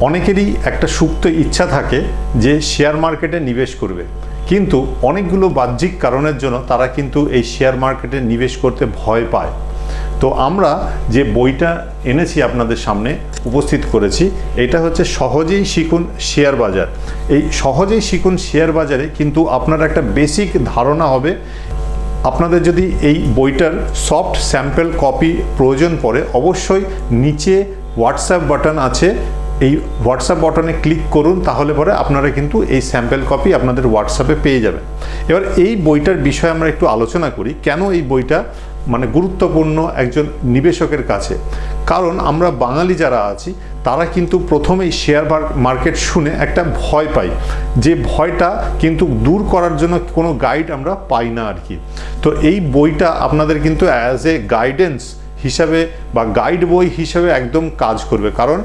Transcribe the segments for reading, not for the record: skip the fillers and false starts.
অনেকেরই একটা সুপ্ত ইচ্ছা থাকে যে শেয়ার মার্কেটে নিবেশ করবে, কিন্তু অনেকগুলো বাহ্যিক কারণের জন্য তারা কিন্তু এই শেয়ার মার্কেটে নিবেশ করতে ভয় পায়। তো আমরা যে বইটা এনেছি আপনাদের সামনে উপস্থিত করেছি, এটা হচ্ছে সহজেই শিখুন শেয়ার বাজার। এই সহজেই শিখুন শেয়ার বাজারে কিন্তু আপনার একটা বেসিক ধারণা হবে। আপনাদের যদি এই বইটার সফট স্যাম্পল কপি প্রয়োজন পড়ে, অবশ্যই নিচে হোয়াটসঅ্যাপ বাটন আছে, এই হোয়াটসঅ্যাপ বাটনে ক্লিক করুন, তাহলে পরে আপনারা কিন্তু এই স্যাম্পল কপি আপনাদের হোয়াটসঅ্যাপে পেয়ে যাবেন। এবার এই বইটার বিষয়ে আমরা একটু আলোচনা করি, কেন এই বইটা মানে গুরুত্বপূর্ণ একজন নিবেশকের কাছে। কারণ আমরা বাঙালি যারা আছি তারা কিন্তু প্রথমেই শেয়ার মার্কেট শুনে একটা ভয় পাই, যে ভয়টা কিন্তু দূর করার জন্য কোনো গাইড আমরা পাই না আর কি। তো এই বইটা আপনাদের কিন্তু অ্যাজ এ গাইডেন্স হিসাবে বা গাইড বই হিসাবে একদম কাজ করবে। কারণ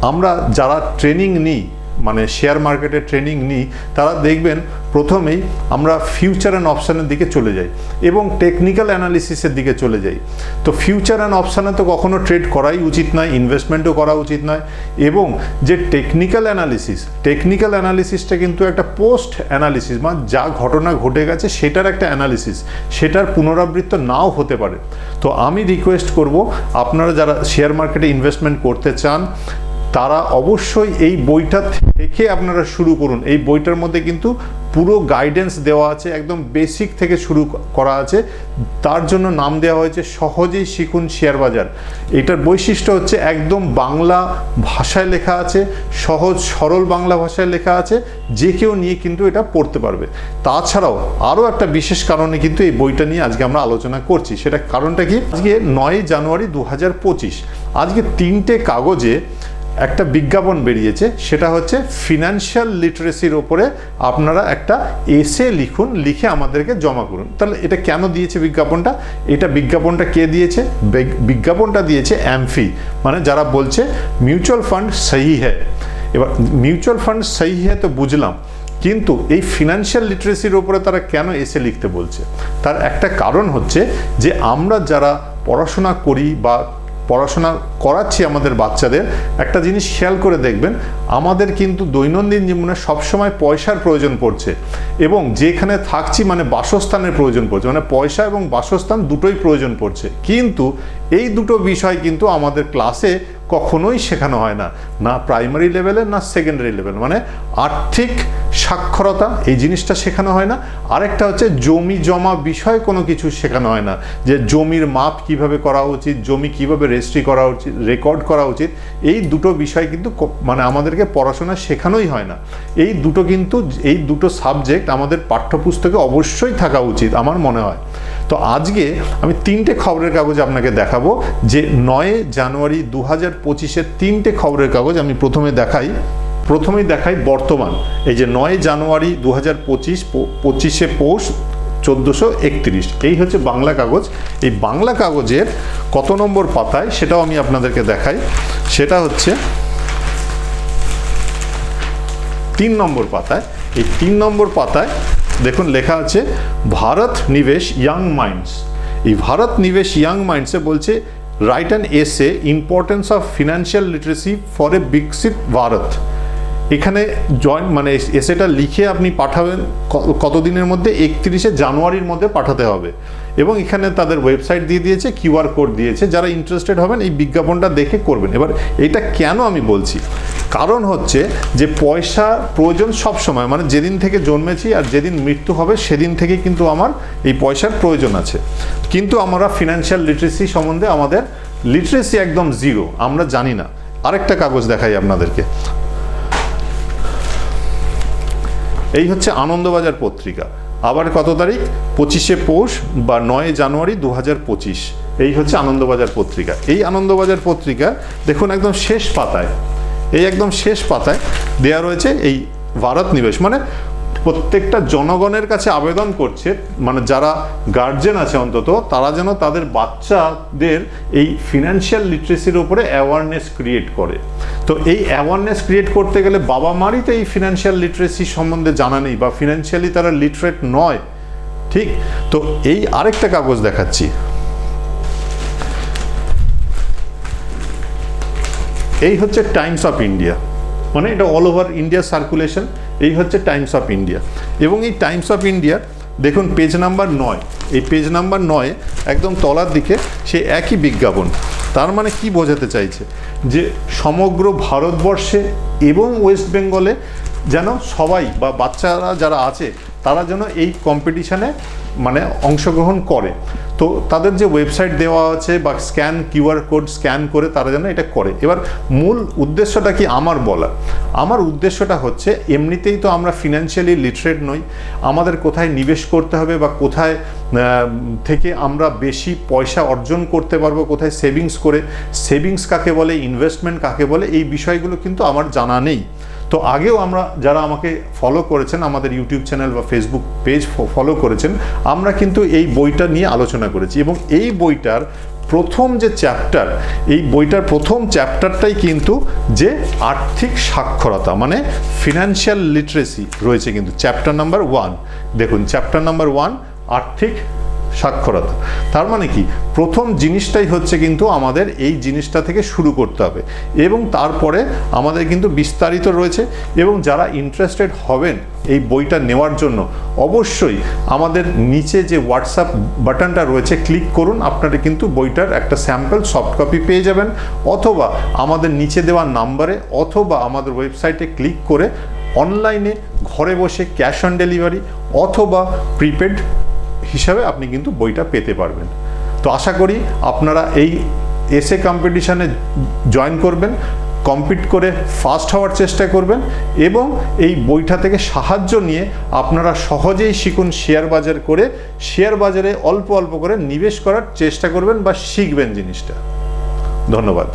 আমরা যারা ট্রেনিং নিই, মানে শেয়ার মার্কেটে ট্রেনিং নিই, তারা দেখবেন প্রথমেই আমরা ফিউচার অ্যান্ড অপশানের দিকে চলে যাই এবং টেকনিক্যাল অ্যানালিসিসের দিকে চলে যাই। তো ফিউচার অ্যান্ড অপশানে তো কখনো ট্রেড করাই উচিত নয়, ইনভেস্টমেন্টও করা উচিত নয়। এবং যে টেকনিক্যাল অ্যানালিসিসটা কিন্তু একটা পোস্ট অ্যানালিসিস, মানে যা ঘটনা ঘটে গেছে সেটার একটা অ্যানালিসিস, সেটার পুনরাবৃত্ত নাও হতে পারে। তো আমি রিকোয়েস্ট করব, আপনারা যারা শেয়ার মার্কেটে ইনভেস্টমেন্ট করতে চান তারা অবশ্যই এই বইটা থেকে আপনারা শুরু করুন। এই বইটার মধ্যে কিন্তু পুরো গাইডেন্স দেওয়া আছে, একদম বেসিক থেকে শুরু করা আছে। তার জন্য নাম দেওয়া হয়েছে সহজেই শিখুন শেয়ার বাজার। এটার বৈশিষ্ট্য হচ্ছে একদম বাংলা ভাষায় লেখা আছে, সহজ সরল বাংলা ভাষায় লেখা আছে, যে কেউ নিয়ে কিন্তু এটা পড়তে পারবে। তাছাড়াও আরও একটা বিশেষ কারণে কিন্তু এই বইটা নিয়ে আজকে আমরা আলোচনা করছি। সেটা কারণটা কি? আজকে 9 জানুয়ারি 2025, আজকে 3টে কাগজে একটা বিজ্ঞাপন বেরিয়েছে, সেটা হচ্ছে ফিনান্সিয়াল লিটারেসির ওপরে আপনারা একটা এসে লিখুন, লিখে আমাদেরকে জমা করুন। তাহলে এটা কেন দিয়েছে বিজ্ঞাপনটা? বিজ্ঞাপনটা কে দিয়েছে? বিজ্ঞাপনটা দিয়েছে অ্যামফি, মানে যারা বলছে মিউচুয়াল ফান্ড সহি হ্যায়। এবার মিউচুয়াল ফান্ড সহি হ্যায় তো বুঝলাম, কিন্তু এই ফিনান্সিয়াল লিটারেসির ওপরে তারা কেন এসে লিখতে বলছে? তার একটা কারণ হচ্ছে যে আমরা যারা পড়াশোনা করি বা পড়াশোনা করাচ্ছি আমাদের বাচ্চাদের, একটা জিনিস খেয়াল করে দেখবেন, আমাদের কিন্তু দৈনন্দিন জীবনে সবসময় পয়সার প্রয়োজন পড়ছে এবং যেখানে থাকছি মানে বাসস্থানের প্রয়োজন পড়ছে, মানে পয়সা এবং বাসস্থান দুটোই প্রয়োজন পড়ছে। কিন্তু এই দুটো বিষয় কিন্তু আমাদের ক্লাসে কখনোই শেখানো হয় না, না প্রাইমারি লেভেলে না সেকেন্ডারি লেভেল। মানে আর্থিক সাক্ষরতা এই জিনিসটা শেখানো হয় না। আরেকটা হচ্ছে জমি জমা বিষয় কোনো কিছু শেখানো হয় না, যে জমির মাপ কিভাবে করা উচিত, জমি কিভাবে রেজিস্ট্রি করা উচিত, রেকর্ড করা উচিত। এই দুটো বিষয় কিন্তু মানে আমাদেরকে পড়াশোনা শেখানোই হয় না। এই দুটো সাবজেক্ট আমাদের পাঠ্যপুস্তকে অবশ্যই থাকা উচিত আমার মনে হয়। তো আজকে আমি 3টে খবরের কাগজ আপনাকে দেখাবো, যে 9 জানুয়ারি 2025-এর 3টে খবরের কাগজ আমি প্রথমেই দেখাই বর্তমান। এই যে 9 জানুয়ারি 2025, 25শে পৌষ 1431, এই হচ্ছে বাংলা কাগজ। এই বাংলা কাগজের কত নম্বর পাতায় সেটাও আমি আপনাদেরকে দেখাই। সেটা হচ্ছে 3 নম্বর পাতায়। এই 3 নম্বর পাতায় দেখুন লেখা আছে ভারত নিবেশ ইয়াং মাইন্ডস। এই ভারত নিবেশ ইয়াং মাইন্ডসে বলছে write an essay importance of financial literacy for a বিকশিত ভারত। এখানে মানে এসেটা লিখে আপনি পাঠাবেন কতদিনের মধ্যে? 31শে জানুয়ারির মধ্যে পাঠাতে হবে। এবং এখানে তাদের ওয়েবসাইট দিয়ে দিয়েছে, কিউআর কোড দিয়েছে, যারা ইন্টারেস্টেড হবেন এই বিজ্ঞাপনটা দেখে করবেন। এবার এটা কেন আমি বলছি? কারণ হচ্ছে যে পয়সা প্রয়োজন সব সময়, মানে যেদিন থেকে জন্মেছি আর যেদিন মৃত্যু হবে সেদিন থেকে কিন্তু আমার এই পয়সার প্রয়োজন আছে। কিন্তু আমরা ফিনান্সিয়াল লিটারেসি সম্বন্ধে আমাদের লিটারেসি একদম জিরো, আমরা জানি না। আরেকটা কাগজ দেখাই আপনাদেরকে। এই হচ্ছে আনন্দবাজার পত্রিকা। আবার কত তারিখ? 25শে পৌষ বা 9 জানুয়ারি 2025। এই হচ্ছে আনন্দবাজার পত্রিকা। এই আনন্দবাজার পত্রিকা দেখুন একদম শেষ পাতায়, একদম শেষ পাতায় দেয়া রয়েছে এই ভারত নিবেশ, মানে প্রত্যেকটা জনগণের কাছে আবেদন করছে, মানে যারা গার্জেন আছে অন্তত, তারা যেন তাদের বাচ্চাদের এই ফিনান্সিয়াল লিটারেসির উপরে অ্যাওয়ারনেস ক্রিয়েট করে। তো এই অ্যাওয়ারনেস ক্রিয়েট করতে গেলে বাবা মারই তো এই ফিনান্সিয়াল লিটারেসি সম্বন্ধে জানা নেই বা ফিনান্সিয়ালি তারা লিটারেট নয়, ঠিক? তো এই আরেকটা কাগজ দেখাচ্ছি। এই হচ্ছে টাইমস অফ ইন্ডিয়া, মানে এটা অল ওভার ইন্ডিয়া সার্কুলেশন। এই হচ্ছে টাইমস অফ ইন্ডিয়া, এবং এই টাইমস অফ ইন্ডিয়ার দেখুন পেজ নাম্বার 9, এই পেজ নাম্বার 9 একদম তলার দিকে সে একই বিজ্ঞাপন। তার মানে কি বোঝাতে চাইছে, যে সমগ্র ভারতবর্ষে এবং ওয়েস্ট বেঙ্গলে যেন সবাই বা বাচ্চারা যারা আছে তারা যেন এই কম্পিটিশানে মানে অংশগ্রহণ করে। তো তাদের যে ওয়েবসাইট দেওয়া আছে বা কিউআর কোড স্ক্যান করে তারা যেন এটা করে। এবার মূল উদ্দেশ্যটা কি আমার বলা, আমার উদ্দেশ্যটা হচ্ছে এমনিতেই তো আমরা ফিনান্সিয়ালি লিটারেট নই, আমাদের কোথায় নিবেশ করতে হবে বা কোথায় থেকে আমরা বেশি পয়সা অর্জন করতে পারবো, কোথায় সেভিংস করে, সেভিংস কাকে বলে, ইনভেস্টমেন্ট কাকে বলে, এই বিষয়গুলো কিন্তু আমার জানা নেই। তো আগেও আমরা যারা আমাকে ফলো করেছেন, আমাদের ইউটিউব চ্যানেল বা ফেসবুক পেজ ফলো করেছেন, আমরা কিন্তু এই বইটা নিয়ে আলোচনা করেছি, এবং এই বইটার প্রথম যে চ্যাপ্টার, এই বইটার প্রথম চ্যাপ্টারটাই কিন্তু যে আর্থিক সাক্ষরতা মানে ফিনান্সিয়াল লিটারেসি রয়েছে কিন্তু চ্যাপ্টার নাম্বার 1। দেখুন চ্যাপ্টার নাম্বার 1 আর্থিক সাক্ষরতা। তার মানে কি প্রথম জিনিসটাই হচ্ছে কিন্তু আমাদের এই জিনিসটা থেকে শুরু করতে হবে, এবং তারপরে আমাদের কিন্তু বিস্তারিত রয়েছে। এবং যারা ইন্টারেস্টেড হবেন এই বইটা নেওয়ার জন্য অবশ্যই আমাদের নিচে যে হোয়াটসঅ্যাপ বাটনটা রয়েছে ক্লিক করুন, আপনারা কিন্তু বইটার একটা স্যাম্পল সফট কপি পেয়ে যাবেন, অথবা আমাদের নিচে দেওয়া নাম্বারে অথবা আমাদের ওয়েবসাইটে ক্লিক করে অনলাইনে ঘরে বসে ক্যাশ অন ডেলিভারি অথবা প্রিপেড হিসাবে আপনি কিন্তু বইটা পেতে পারবেন। তো আশা করি আপনারা এই এসএ কম্পিটিশানে জয়েন করবেন, কম্পিট করে ফার্স্ট হওয়ার চেষ্টা করবেন, এবং এই বইটা থেকে সাহায্য নিয়ে আপনারা সহজেই শিখুন শেয়ার বাজার করে, শেয়ার বাজারে অল্প অল্প করে নিবেশ করার চেষ্টা করবেন বা শিখবেন জিনিসটা। ধন্যবাদ।